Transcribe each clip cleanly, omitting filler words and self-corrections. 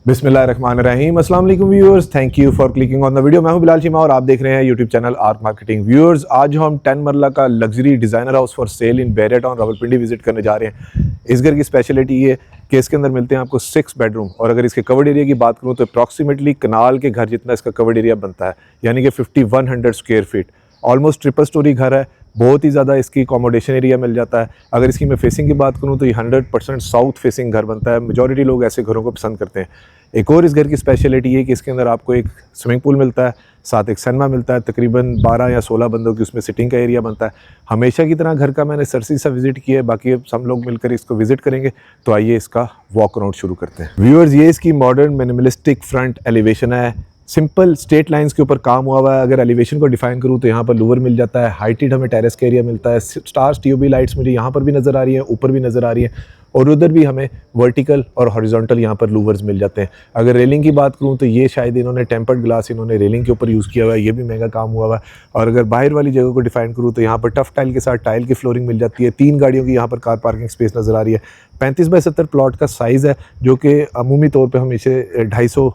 बिस्मिल्लाहिर्रहमानिर्रहीम। अस्सलाम वालेकुम viewers, thank you for clicking on the video. मैं हूं बिलाल चीमा और आप देख रहे हैं YouTube channel Ark Marketing. Viewers, आज हम 10 मरला का luxury designer house for sale in Bahria Town Rawalpindi visit करने जा रहे हैं। इस घर की स्पेशलिटी ये कि इसके अंदर मिलते हैं आपको 6 बेडरूम, और अगर इसके कवर्ड एरिया की बात करूँ तो अप्रॉक्सीमेटली कनाल के घर जितना इसका कवर्ड एरिया बनता है, यानी कि 5100 square feet. Almost triple storey घर है, बहुत ही ज़्यादा इसकी अकोमोडेशन एरिया मिल जाता है। अगर इसकी मैं फेसिंग की बात करूँ तो ये 100% साउथ फेसिंग घर बनता है। मेजॉरिटी लोग ऐसे घरों को पसंद करते हैं। एक और इस घर की स्पेशलिटी ये कि इसके अंदर आपको एक स्विमिंग पूल मिलता है, साथ एक सिनेमा मिलता है। तकरीबन 12 या 16 बंदों की उसमें सिटिंग का एरिया बनता है। हमेशा की तरह घर का मैंने सरसी सा विजिट किया है, बाकी अब सब लोग मिलकर इसको विजिट करेंगे। तो आइए इसका वॉक अराउंड शुरू करते हैं। व्यूअर्स, ये इसकी मॉडर्न मिनिमलिस्टिक फ्रंट एलिवेशन है। सिंपल स्ट्रेट लाइंस के ऊपर काम हुआ हुआ है। अगर एलिवेशन को डिफाइन करूँ तो यहाँ पर लूवर मिल जाता है, हाइटेड हमें टेरेस का एरिया मिलता है। स्टार्स टीओबी लाइट्स मुझे यहाँ पर भी नज़र आ रही है, ऊपर भी नज़र आ रही है, और उधर भी हमें वर्टिकल और हॉरिजॉन्टल यहाँ पर लूवर्स मिल जाते हैं। अगर रेलिंग की बात करूँ तो ये शायद इन्होंने टेम्पर्ड ग्लास इन्होंने रेलिंग के ऊपर यूज़ किया हुआ है, ये भी महंगा काम हुआ हुआ है। और अगर बाहर वाली जगह को डिफाइन करूँ तो यहाँ पर टफ टाइल के साथ टाइल की फ्लोरिंग मिल जाती है। 3 गाड़ियों की यहाँ पर कार पार्किंग स्पेस नज़र आ रही है। 35 बाई 70 प्लॉट का साइज़ है, जो कि अमूमी तौर पे हम इसे 250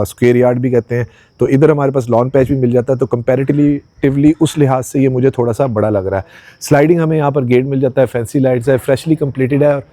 स्क्वायर यार्ड भी कहते हैं। तो इधर हमारे पास लॉन पैच भी मिल जाता है, तो कंपैरेटिवली उस लिहाज से ये मुझे थोड़ा सा बड़ा लग रहा है। स्लाइडिंग हमें यहाँ पर गेट मिल जाता है, फैंसी लाइट्स है, फ्रेशली कंप्लीटेड है। और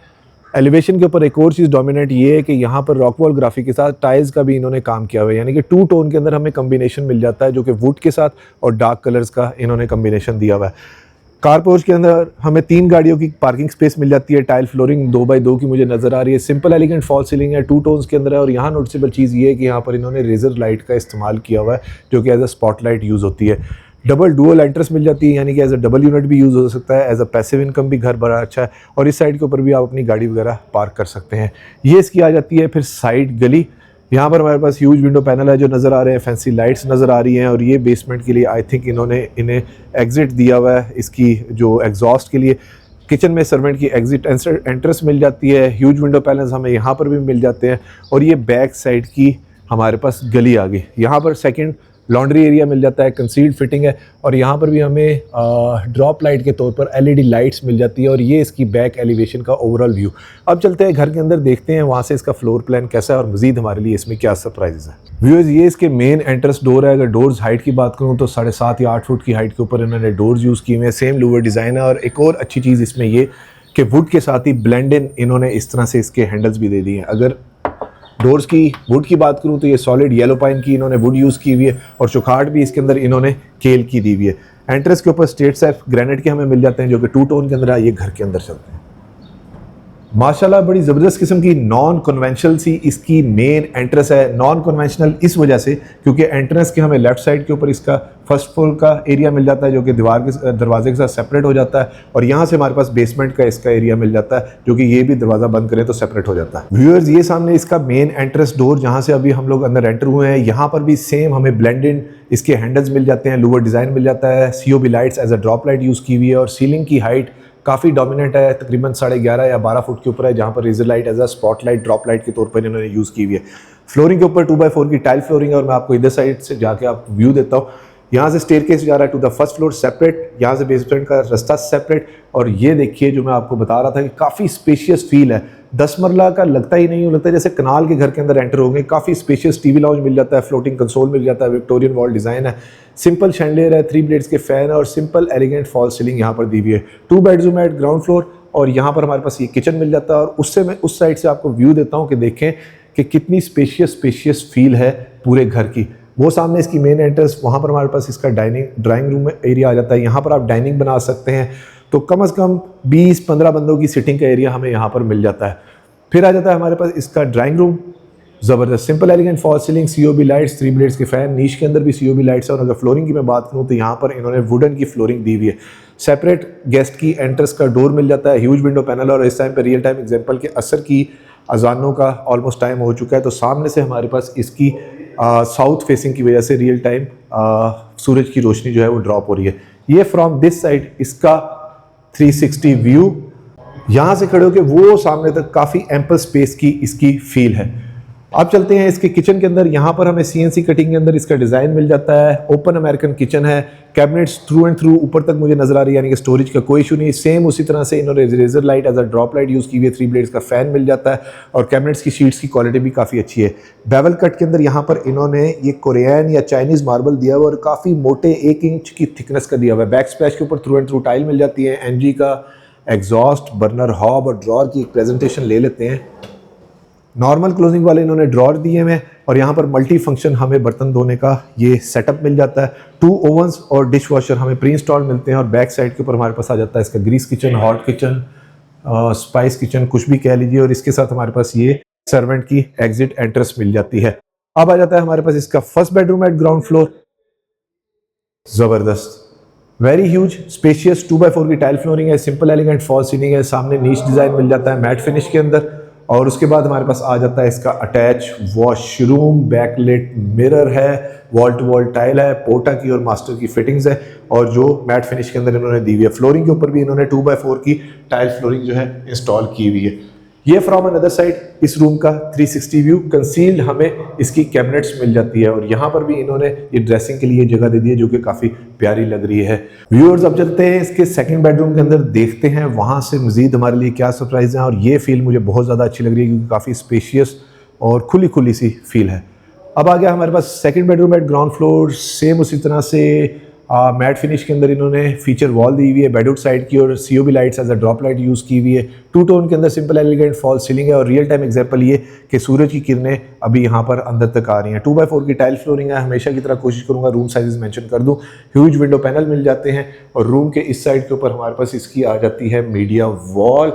एलिवेशन के ऊपर एक और चीज़ डोमिनेट ये है कि यहाँ पर रॉकवॉल ग्राफिक के साथ टाइल्स का भी इन्होंने काम किया हुआ है, यानी कि 2 टोन के अंदर हमें कम्बिनेशन मिल जाता है, जो कि वुड के साथ और डार्क कलर्स का इन्होंने कम्बिनेशन दिया हुआ है। कार पोर्च के अंदर हमें 3 गाड़ियों की पार्किंग स्पेस मिल जाती है। टाइल फ्लोरिंग 2x2 की मुझे नज़र आ रही है। सिंपल एलिगेंट फॉल सीलिंग है, 2 टोन्स के अंदर है। और यहाँ नोटिसेबल चीज़ ये है कि यहाँ पर इन्होंने रेजर लाइट का इस्तेमाल किया हुआ है, जो कि एज अ स्पॉटलाइट यूज़ होती है। डबल डुअल एंट्रेंस मिल जाती है, यानी कि एज अ डबल यूनिट भी यूज़ हो सकता है। एज अ पैसिव इनकम भी घर बड़ा अच्छा है। और इस साइड के ऊपर भी आप अपनी गाड़ी वगैरह पार्क कर सकते हैं। ये इसकी आ जाती है फिर साइड गली। यहाँ पर हमारे पास ह्यूज विंडो पैनल है जो नज़र आ रहे हैं, फैंसी लाइट्स नज़र आ रही हैं। और ये बेसमेंट के लिए आई थिंक इन्होंने इन्हें एग्जिट दिया हुआ है, इसकी जो एग्जॉस्ट के लिए। किचन में सर्वेंट की एग्जिट एंट्रेंस मिल जाती है। ह्यूज विंडो पैनल्स हमें यहाँ पर भी मिल जाते हैं। और ये बैक साइड की हमारे पास गली आ गई। यहाँ पर सेकंड लॉन्ड्री एरिया मिल जाता है, कंसील्ड फिटिंग है। और यहाँ पर भी हमें ड्रॉप लाइट के तौर पर एलईडी लाइट्स मिल जाती है। और ये इसकी बैक एलिवेशन का ओवरऑल व्यू। अब चलते हैं घर के अंदर, देखते हैं वहाँ से इसका फ्लोर प्लान कैसा है और मजीद हमारे लिए इसमें क्या सरप्राइजेस है। व्यूअर्स, ये इसके मेन एंट्रेंस डोर है। अगर डोर्स हाइट की बात करूँ तो 7.5 या 8 फुट की हाइट के ऊपर इन्होंने डोर्स यूज़ किए हुए हैं। सेम लूवर डिज़ाइन है। और एक और अच्छी चीज़ इसमें ये कि वुड के साथ ही ब्लेंड इन इन्होंने इस तरह से इसके हैंडल्स भी दे दिए हैं। अगर डोर्स की वुड की बात करूं तो ये सॉलिड येलो पाइन की इन्होंने वुड यूज़ की हुई है। और चौखाट भी इसके अंदर इन्होंने केल की दी हुई है। एंट्रेंस के ऊपर स्ट्रेट सेफ ग्रेनाइट के हमें मिल जाते हैं, जो कि 2 टोन के अंदर है। ये घर के अंदर चलते हैं। माशाल्लाह बड़ी ज़बरदस्त किस्म की नॉन कन्वेंशनल सी इसकी मेन एंट्रेंस है। नॉन कन्वेंशनल इस वजह से क्योंकि एंट्रेंस के हमें लेफ्ट साइड के ऊपर इसका फर्स्ट फ्लोर का एरिया मिल जाता है, जो कि दरवाजे के साथ सेपरेट हो जाता है। और यहाँ से हमारे पास बेसमेंट का इसका एरिया मिल जाता है, जो कि ये भी दरवाज़ा बंद करें तो सेपरेट हो जाता है। व्यूअर्स, ये सामने इसका मेन एंट्रेंस डोर जहाँ से अभी हम लोग अंदर एंटर हुए हैं, यहाँ पर भी सेम हमें ब्लेंडेड इसके हैंडल्स मिल जाते हैं, लूवर डिज़ाइन मिल जाता है। COB lights as a drop light use की हुई है। और सीलिंग की हाइट काफ़ी डोमिनेट है, तकरीबन 11.5 या 12 फुट के ऊपर है, जहाँ पर razor light as a spot light drop light के तौर पर इन्होंने यूज़ की हुई है। फ्लोरिंग के ऊपर 2x4 की टाइल फ्लोरिंग है। और मैं आपको इधर साइड से जाके आपको व्यू देता हूँ। यहाँ से स्टेयरकेस जा रहा है to the first floor separate, यहाँ से बेसमेंट का रास्ता सेपरेट। और ये देखिए जो मैं आपको बता रहा था कि काफ़ी स्पेशियस फील है। 10 मरला का लगता ही नहीं, लगता है जैसे कनाल के घर के अंदर एंटर होंगे। काफ़ी स्पेशियस टीवी लाउंज मिल जाता है, फ्लोटिंग कंसोल मिल जाता है, विक्टोरियन वॉल डिज़ाइन है, सिंपल शैंडलियर है, 3 ब्लेड्स के फैन है और सिंपल एलिगेंट फॉल सीलिंग यहाँ पर दी हुई है। 2 बेडरूम है, ग्राउंड फ्लोर। और यहाँ पर हमारे पास ये किचन मिल जाता है। और उससे मैं उस साइड से आपको व्यू देता हूँ कि देखें कि कितनी स्पेशियस फील है पूरे घर की। वो सामने इसकी मेन एंट्रेंस, वहाँ पर हमारे पास इसका ड्राइंग रूम एरिया आ जाता है। यहाँ पर आप डाइनिंग बना सकते हैं। तो कम से कम 20-15 बंदों की सिटिंग का एरिया हमें यहाँ पर मिल जाता है। फिर आ जाता है हमारे पास इसका ड्राइंग रूम, ज़बरदस्त simple elegant fall ceiling, COB lights, 3 blades के फैन, नीच के अंदर भी सीओबी लाइट्स है। और अगर फ्लोरिंग की मैं बात करूँ तो यहाँ पर इन्होंने वुडन की फ्लोरिंग दी हुई है। सेपरेट गेस्ट की एंट्रेंस का डोर मिल जाता है, ह्यूज विंडो पैनल। और इस टाइम पर रियल टाइम एग्जाम्पल के असर की अजानों का ऑलमोस्ट टाइम हो चुका है। तो सामने से हमारे पास इसकी साउथ फेसिंग की वजह से रियल टाइम सूरज की रोशनी जो है वो ड्रॉप हो रही है। ये फ्रॉम दिस साइड इसका 360 व्यू, यहाँ से खड़े होकर वो सामने तक काफ़ी एम्पल स्पेस की इसकी फील है। अब चलते हैं इसके किचन के अंदर। यहाँ पर हमें CNC कटिंग के अंदर इसका डिज़ाइन मिल जाता है। ओपन अमेरिकन किचन है, कैबिनेट्स थ्रू एंड थ्रू ऊपर तक मुझे नजर आ रही है, यानी कि स्टोरेज का कोई इशू नहीं। सेम उसी तरह से इन्होंने razor light as a drop light use की हुई है। 3 ब्लेड्स का फैन मिल जाता है और कैबिनेट्स की शीट्स की क्वालिटी भी काफ़ी अच्छी है। बेवल कट के अंदर यहाँ पर इन्होंने ये कोरियन या चाइनीज़ मार्बल दिया हुआ और काफ़ी मोटे 1 इंच की थिकनेस का दिया हुआ है। बैक स्प्लैश के ऊपर थ्रू एंड थ्रू टाइल मिल जाती है। NG का एग्जॉस्ट, बर्नर हॉब और ड्रॉर की एक प्रेजेंटेशन ले लेते हैं। नॉर्मल क्लोजिंग वाले इन्होंने ड्रॉर दिए हुए हैं और यहाँ पर मल्टी फंक्शन हमें बर्तन धोने का ये सेटअप मिल जाता है। 2 ओवंस और डिश वॉशर हमें प्री इंस्टॉल मिलते हैं और बैक साइड के ऊपर हमारे पास आ जाता है इसका grease kitchen, hot kitchen, spice kitchen, कुछ भी कह लीजिए। और इसके साथ हमारे पास ये सर्वेंट की एग्जिट एंट्रेंस मिल जाती है। अब आ जाता है हमारे पास इसका first bedroom at ground floor. जबरदस्त, वेरी ह्यूज स्पेशियस 2x4 की टाइल फ्लोरिंग है, सिंपल एलिगेंट फॉल सीलिंग है, सामने नीच डिजाइन मिल जाता है मैट फिनिश के अंदर। और उसके बाद हमारे पास आ जाता है इसका अटैच वॉशरूम, बैकलेट मिरर है, वॉल टू वॉल टाइल है, पोर्टा की और मास्टर की फिटिंग्स है और जो मैट फिनिश के अंदर इन्होंने दी हुई है। फ्लोरिंग के ऊपर भी इन्होंने 2x4 की टाइल फ्लोरिंग जो है इंस्टॉल की हुई है। ये फ्रॉम अनदर साइड इस रूम का 360 व्यू। कंसील्ड हमें इसकी कैबिनेट्स मिल जाती है और यहाँ पर भी इन्होंने ये ड्रेसिंग के लिए जगह दे दी है जो कि काफ़ी प्यारी लग रही है। व्यूअर्स, अब चलते हैं इसके सेकंड बेडरूम के अंदर, देखते हैं वहाँ से मजीद हमारे लिए क्या सरप्राइज है। और ये फील मुझे बहुत ज़्यादा अच्छी लग रही है क्योंकि काफ़ी स्पेशियस और खुली खुली सी फील है। अब आ गया हमारे पास second bedroom at ground floor. Same उसी तरह से मैट फिनिश के अंदर इन्होंने फीचर वॉल दी हुई है, बेडवुड साइड की, और COB lights as a drop light use की हुई है। 2 टोन के अंदर सिंपल एलिगेंट फॉल सीलिंग है और रियल टाइम एग्जांपल ये कि सूरज की किरणें अभी यहाँ पर अंदर तक आ रही हैं। 2x4 की टाइल फ्लोरिंग है। हमेशा की तरह कोशिश करूँगा रूम साइजेस मेंशन कर दूँ। ह्यूज विंडो पैनल मिल जाते हैं और रूम के इस साइड के ऊपर हमारे पास इसकी आ जाती है मीडिया वॉल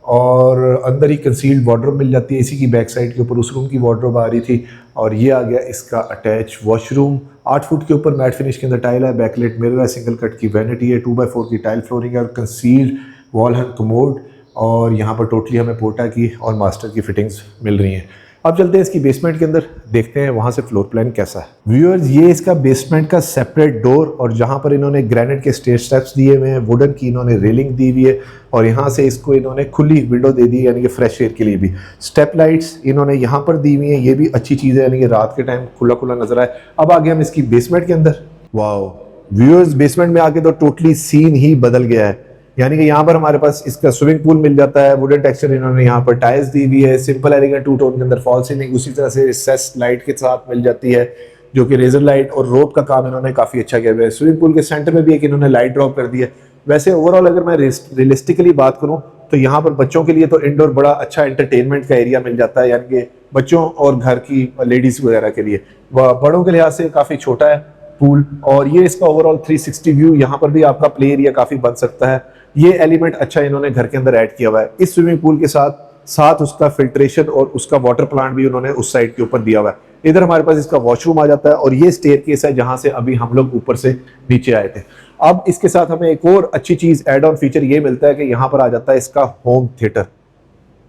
और अंदर ही कंसील्ड वार्डरोब मिल जाती है। इसी की बैक साइड के ऊपर उस रूम की वार्डरोब आ रही थी और ये आ गया इसका अटैच वॉशरूम। 8 फुट के ऊपर मैट फिनिश के अंदर टाइल है, बैकलेट मिरर है, सिंगल कट की वैनिटी है, 2x4 की टाइल फ्लोरिंग है और कंसील्ड वॉल हैंग कमोड और यहाँ पर टोटली हमें पोर्टा की और मास्टर की फिटिंग्स मिल रही हैं। अब चलते हैं इसकी बेसमेंट के अंदर, देखते हैं वहाँ से फ्लोर प्लान कैसा है। व्यूअर्स, ये इसका बेसमेंट का सेपरेट डोर और जहाँ पर इन्होंने ग्रेनाइट के स्टेयर स्टेप्स दिए हुए हैं, वुडन की इन्होंने रेलिंग दी हुई है और यहाँ से इसको इन्होंने खुली विंडो दे दी है, यानी कि फ्रेश एयर के लिए भी। स्टेप लाइट्स इन्होंने यहाँ पर दी हुई हैं, ये भी अच्छी चीज़ है, यानी कि रात के टाइम खुला खुला नजर आए। अब आगे हम इसकी बेसमेंट के अंदर। वाओ व्यूअर्स, बेसमेंट में आके तो टोटली सीन ही बदल गया है। यानी कि यहाँ पर हमारे पास इसका स्विमिंग पूल मिल जाता है, वुडन टेक्सचर इन्होंने यहाँ पर टाइल्स दी हुई है, सिंपल एलिगेंट 2 टोन के अंदर फॉल सीलिंग, उसी तरह से रिसेस लाइट के साथ मिल जाती है जो कि रेजर लाइट और रोप का काम इन्होंने काफ़ी अच्छा किया हुआ है। स्विमिंग पूल के सेंटर में भी एक इन्होंने लाइट ड्रॉप कर दी है। वैसे ओवरऑल अगर मैं रियलिस्टिकली बात करूँ तो यहाँ पर बच्चों के लिए तो इंडोर बड़ा अच्छा एंटरटेनमेंट का एरिया मिल जाता है, यानी कि बच्चों और घर की लेडीज वगैरह के लिए। बड़ों के लिहाज से काफ़ी छोटा है पूल और ये इसका ओवरऑल 360 व्यू। यहाँ पर भी आपका प्ले एरिया काफ़ी बन सकता है। ये एलिमेंट अच्छा इन्होंने घर के अंदर ऐड किया हुआ है। इस स्विमिंग पूल के साथ उसका फिल्ट्रेशन और उसका वाटर प्लांट भी उन्होंने उस साइड के ऊपर दिया हुआ है। इधर हमारे पास इसका वॉशरूम आ जाता है और ये स्टेयरकेस है जहां से अभी हम लोग ऊपर से नीचे आए थे। अब इसके साथ हमें एक और अच्छी चीज एड ऑन फीचर ये मिलता है कि यहाँ पर आ जाता है इसका होम थिएटर।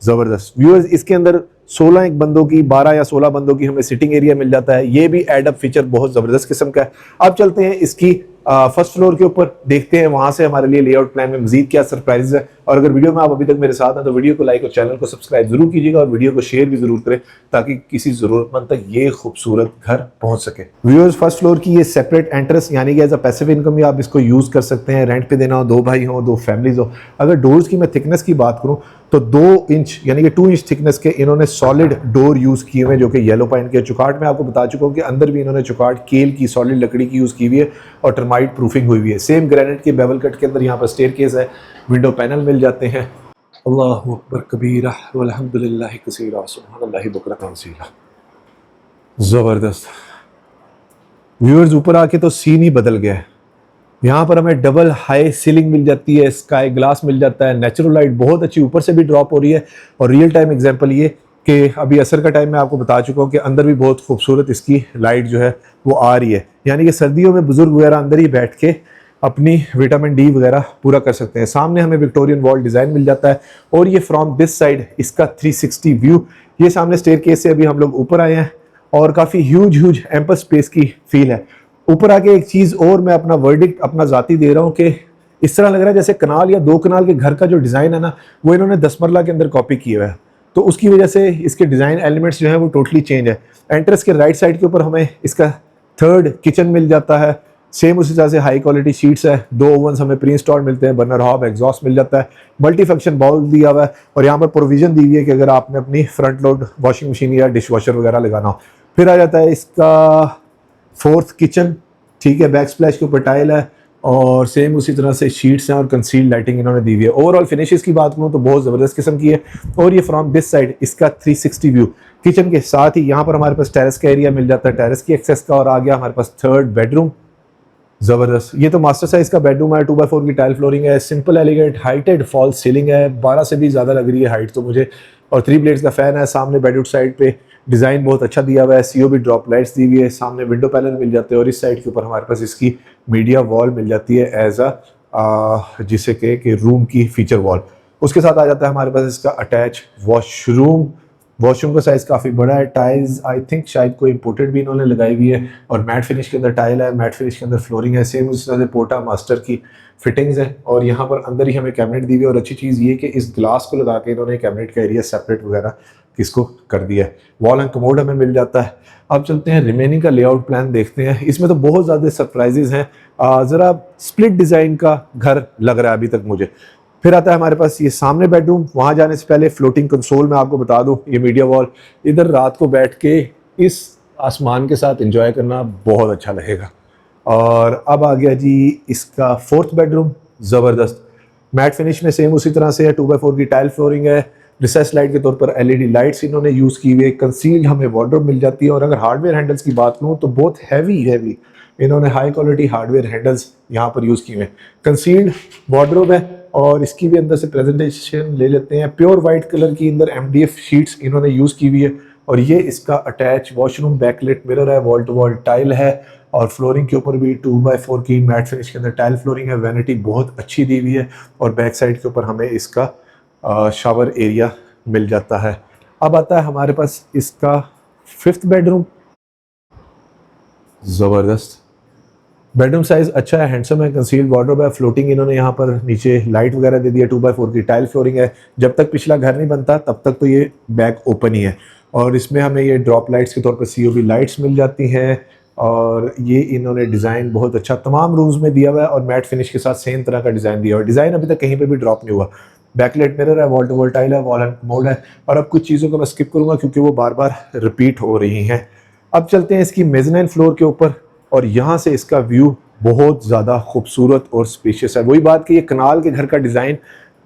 जबरदस्त व्यूअर्स, इसके अंदर 16 बंदों की 12 या 16 बंदों की हमें सिटिंग एरिया मिल जाता है। ये भी एड अप फीचर बहुत जबरदस्त किस्म का है। अब चलते हैं इसकी फर्स्ट फ्लोर के ऊपर, देखते हैं वहां से हमारे लिए लेआउट प्लान में मजीद क्या सरप्राइज है। और अगर वीडियो में आप अभी तक मेरे साथ हैं तो वीडियो को लाइक और चैनल को सब्सक्राइब जरूर कीजिएगा और वीडियो को शेयर भी जरूर करें ताकि किसी जरूरतमंद तक ये खूबसूरत घर पहुंच सके। व्यूअर्स, फर्स्ट फ्लोर की ये सेपरेट एंट्रेंस, यानी कि एज अ पैसिव इनकम भी आप इसको यूज कर सकते हैं। रेंट पे देना हो, 2 भाई हो, 2 फैमिलीज हो। अगर डोर्स की मैं थिकनेस की बात करूं तो 2 इंच यानी कि 2 इंच थिकनेस के इन्होंने सॉलिड डोर यूज किए हुए जो कि येलो पाइन के। चुकाट में आपको बता चुका हूं कि अंदर भी इन्होंने चुकाट केल की सॉलिड लकड़ी की यूज की हुई है और टर्माइट प्रूफिंग हुई हुई है। सेम ग्रेनाइट के बेवल कट के अंदर यहाँ पर स्टेयरकेस है, विंडो पैनल मिल जाते हैं। अल्लाहु अकबर कबीरा वल्हम्दुलिल्लाहि कसीरा सुब्हानल्लाहि बुकरतन वसीला। जबरदस्त व्यूअर्स, ऊपर आके तो सीन ही बदल गया है। यहाँ पर हमें डबल हाई सीलिंग मिल जाती है, स्काई ग्लास मिल जाता है, नेचुरल लाइट बहुत अच्छी ऊपर से भी ड्रॉप हो रही है और रियल टाइम एग्जांपल ये कि अभी असर का टाइम मैं आपको बता चुका हूँ कि अंदर भी बहुत खूबसूरत इसकी लाइट जो है वो आ रही है। यानी कि सर्दियों में बुजुर्ग वगैरह अंदर ही बैठ के अपनी विटामिन डी वगैरह पूरा कर सकते हैं। सामने हमें विक्टोरियन वॉल डिज़ाइन मिल जाता है और ये फ्रॉम दिस साइड इसका 360 व्यू। ये सामने स्टेयरकेस से अभी हम लोग ऊपर आए हैं और काफ़ी ह्यूज एम्पल स्पेस की फील है। ऊपर आके एक चीज़ और मैं अपना वर्डिक्ट अपना ज़ाती दे रहा हूँ कि इस तरह लग रहा है जैसे कनाल या 2 कनाल के घर का जो डिज़ाइन है ना वो इन्होंने 10 मरला के अंदर कॉपी किया हुआ है। तो उसकी वजह से इसके डिज़ाइन एलिमेंट्स जो हैं वो टोटली चेंज है। एंट्रेंस के राइट साइड के ऊपर हमें इसका थर्ड किचन मिल जाता है, सेम उसी तरह से हाई क्वालिटी शीट्स है, 2 ओवन्स हमें प्री इंस्टॉल्ड मिलते हैं, बर्नर हॉब एग्जॉस्ट मिल जाता है, मल्टी फंक्शन बाउल दिया हुआ है और यहाँ पर प्रोविजन दी हुई है कि अगर आपने अपनी फ्रंट लोड वॉशिंग मशीन या डिश वॉशर वगैरह लगाना हो। फिर आ जाता है इसका फोर्थ किचन, ठीक है, बैक स्प्लैश के ऊपर टाइल है और सेम उसी तरह से शीट्स हैं और कंसील्ड लाइटिंग इन्होंने दी हुई है। ओवरऑल फिनिशेस की बात करूँ तो बहुत ज़बरदस्त किस्म की है। और ये फ्रॉम दिस साइड इसका 360 व्यू किचन के साथ ही यहाँ पर हमारे पास टेरेस का एरिया मिल जाता है, टेरेस की एक्सेस का, और आ गया हमारे पास थर्ड बेडरूम। ज़बरदस्त, ये तो मास्टर साइज का बेडरूम है, 2x4 की टाइल फ्लोरिंग है, simple elegant heighted fall ceiling है, 12 से भी ज़्यादा लग रही है हाइट तो मुझे, और 3 ब्लेड्स का फैन है। सामने बेडरूम साइड पे डिज़ाइन बहुत अच्छा दिया हुआ है, सीओबी ड्रॉप लाइट्स दी हुई है, सामने विंडो पैनल मिल जाते हैं और इस साइड के ऊपर हमारे पास इसकी मीडिया वॉल मिल जाती है एज जिसे कहे कि रूम की फीचर वॉल। उसके साथ आ जाता है हमारे पास इसका अटैच वॉशरूम। वॉशरूम का साइज़ काफ़ी बड़ा है, टाइल्स आई थिंक शायद कोई इंपोर्टेड भी इन्होंने लगाई हुई है, और मैट फिनिश के अंदर टाइल है, मैट फिनिश के अंदर फ्लोरिंग है, सेम उसी तरह से पोटा मास्टर की फिटिंग्स है। और यहाँ पर अंदर ही हमें कैबिनेट दी हुई है, और अच्छी चीज़ ये कि इस ग्लास को लगा के इन्होंने कैबिनेट का एरिया सेपरेट वगैरह किसको कर दिया है। वॉल एंड कमोड हमें मिल जाता है। अब चलते हैं रिमेनिंग का लेआउट प्लान देखते हैं। इसमें तो बहुत ज़्यादा सरप्राइजेज हैं, ज़रा स्प्लिट डिज़ाइन का घर लग रहा है अभी तक मुझे। फिर आता है हमारे पास ये सामने बेडरूम, वहाँ जाने से पहले फ्लोटिंग कंसोल में आपको बता दूं, ये मीडिया वॉल, इधर रात को बैठ के इस आसमान के साथ एंजॉय करना बहुत अच्छा लगेगा। और अब आ गया जी इसका फोर्थ बेडरूम, ज़बरदस्त मैट फिनिश में सेम उसी तरह से है, 2x4 की टाइल फ्लोरिंग है, रिसेस लाइट के तौर पर एलईडी लाइट्स इन्होंने यूज़ की हुई है, कंसील्ड हमें वार्डरोब मिल जाती है। और अगर हार्डवेयर हैंडल्स की बात करूँ तो बहुत हैवी इन्होंने हाई क्वालिटी हार्डवेयर हैंडल्स यहाँ पर यूज़ किए हुए हैं। कंसील्ड वार्डरोब है और इसकी भी अंदर से प्रेजेंटेशन ले लेते हैं। प्योर वाइट कलर की अंदर MDF शीट्स इन्होंने यूज़ की हुई है, और ये इसका अटैच वॉशरूम, बैकलेट मिरर है, वॉल टू वॉल टाइल है, और फ्लोरिंग के ऊपर भी 2x4 की मैट फिनिश के अंदर टाइल फ्लोरिंग है। वैनिटी बहुत अच्छी दी हुई है, और बैक साइड के ऊपर हमें इसका शावर एरिया मिल जाता है। अब आता है हमारे पास इसका फिफ्थ बेडरूम, ज़बरदस्त बेडरूम साइज अच्छा है, हैंडसम है, कंसील्ड वार्डरोब है, फ्लोटिंग इन्होंने यहाँ पर नीचे लाइट वगैरह दे दी है, 2x4 की टाइल फ्लोरिंग है। जब तक पिछला घर नहीं बनता तब तक तो ये बैक ओपन ही है, और इसमें हमें ये ड्रॉप लाइट्स के तौर पर COB लाइट्स मिल जाती हैं, और ये इन्होंने डिज़ाइन बहुत अच्छा तमाम रूम्स में दिया हुआ है, और मैट फिनिश के साथ सेम तरह का डिज़ाइन दिया हुआ है। डिज़ाइन अभी तक कहीं पर भी ड्रॉप नहीं हुआ। बैकलेट मिरर है, वॉल टू वॉल टाइल है, वॉल एंड कमोड है। और अब कुछ चीज़ों को मैं स्किप करूँगा क्योंकि वो बार बार रिपीट हो रही हैं। अब चलते हैं इसकी मेज़नाइन फ्लोर के ऊपर, और यहाँ से इसका व्यू बहुत ज़्यादा खूबसूरत और स्पेशियस है। वही बात कि ये कनाल के घर का डिज़ाइन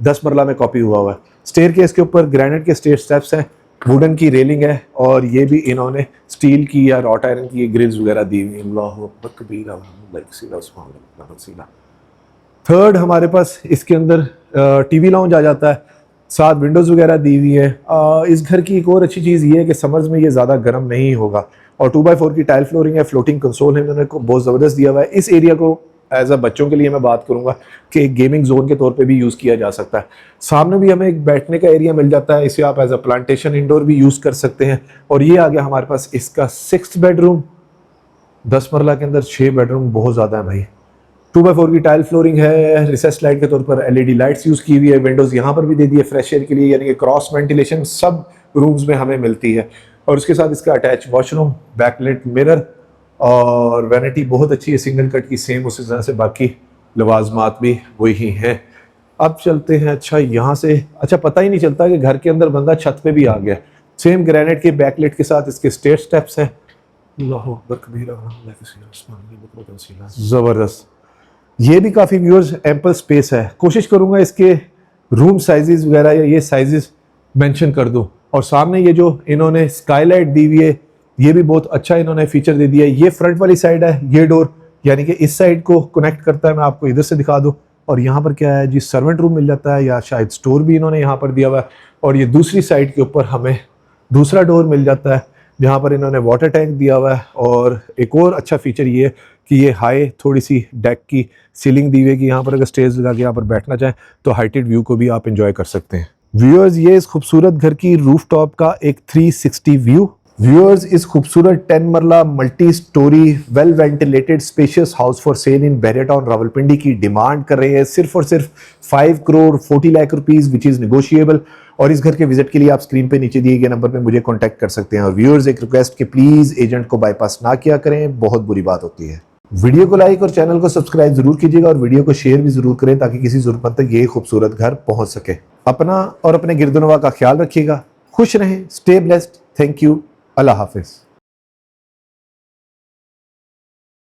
10 मरला में कॉपी हुआ हुआ है। स्टेयर केस के ऊपर ग्रेनाइट के स्टेयर स्टेप्स हैं, वुडन की रेलिंग है, और ये भी इन्होंने स्टील की या रॉट आयरन की ग्रिल्स वगैरह दी हुई हैं। थर्ड हमारे पास इसके अंदर TV लाउंज आ जाता है, साथ विंडोज़ वगैरह दी हुई है। इस घर की एक और अच्छी चीज़ ये है कि समर्स में ये ज़्यादा गर्म नहीं होगा, और 2x4 की टाइल फ्लोरिंग है, फ्लोटिंग कंसोल है, इन्होंने को बहुत ज़बरदस्त दिया हुआ है। इस एरिया को एज अ बच्चों के लिए मैं बात करूंगा कि एक गेमिंग जोन के तौर पे भी यूज़ किया जा सकता है। सामने भी हमें एक बैठने का एरिया मिल जाता है, इसे आप एज अ प्लांटेशन इंडोर भी यूज़ कर सकते हैं। और ये आ गया हमारे पास इसका सिक्स्थ बेडरूम, 10 मरला के अंदर 6 बेडरूम बहुत ज़्यादा है भाई। 2x4 की टाइल फ्लोरिंग है, रिसेस लाइट के तौर पर LED लाइट्स यूज़ की हुई है, विंडोज़ यहाँ पर भी दे दी है फ्रेश एयर के लिए, यानी कि क्रॉस वेंटिलेशन सब रूम्स में हमें मिलती है। और उसके साथ इसका अटैच वॉशरूम, बैकलेट मिरर, और वैनिटी बहुत अच्छी है सिंगल कट की, सेम उसी तरह से बाकी लवाजमात भी वही हैं। अब चलते हैं, अच्छा यहाँ से अच्छा पता ही नहीं चलता कि घर के अंदर बंदा छत पे भी आ गया। सेम ग्रेनाइट के बैकलेट के साथ इसके स्टेयर स्टेप्स हैं, ज़बरदस्त। ये भी काफ़ी व्यूअर्स एम्पल स्पेस है। कोशिश करूँगा इसके रूम साइजेस वगैरह या ये साइजेस मेंशन कर दूँ। और सामने ये जो इन्होंने स्काईलाइट दी हुई है, ये भी बहुत अच्छा इन्होंने फीचर दे दिया है। ये फ्रंट वाली साइड है, ये डोर यानी कि इस साइड को कनेक्ट करता है। मैं आपको इधर से दिखा दूँ। और यहाँ पर क्या है जी, सर्वेंट रूम मिल जाता है, या शायद स्टोर भी इन्होंने यहाँ पर दिया हुआ है। और ये दूसरी साइड के ऊपर हमें दूसरा डोर मिल जाता है, जहाँ पर इन्होंने वाटर टैंक दिया हुआ है। और एक और अच्छा फीचर ये है कि ये हाई थोड़ी सी डेक की सीलिंग दी हुई है कि यहाँ पर अगर स्टेज लगा के यहाँ पर बैठना चाहें तो हाइटेड व्यू को भी आप एंजॉय कर सकते हैं। व्यूअर्स, ये इस खूबसूरत घर की रूफटॉप का एक 360 व्यू। व्यूअर्स, इस खूबसूरत 10 marla multi storey well ventilated spacious house for sale in Bahria Town Rawalpindi की डिमांड कर रहे हैं सिर्फ और सिर्फ 5 crore 40 lakh rupees, which is negotiable. और इस घर के विजिट के लिए आप स्क्रीन पे नीचे दिए गए नंबर पे मुझे कॉन्टैक्ट कर सकते हैं। और व्यूअर्स, एक रिक्वेस्ट कि प्लीज एजेंट को बाईपास ना किया करें, बहुत बुरी बात होती है। वीडियो को लाइक और चैनल को सब्सक्राइब जरूर कीजिएगा और वीडियो को शेयर भी जरूर करें ताकि किसी जरूरतमंद तक ये खूबसूरत घर पहुंच सके। अपना और अपने गिरदनवा का ख्याल रखिएगा। खुश रहें, stay blessed. Thank you. Allah Hafiz.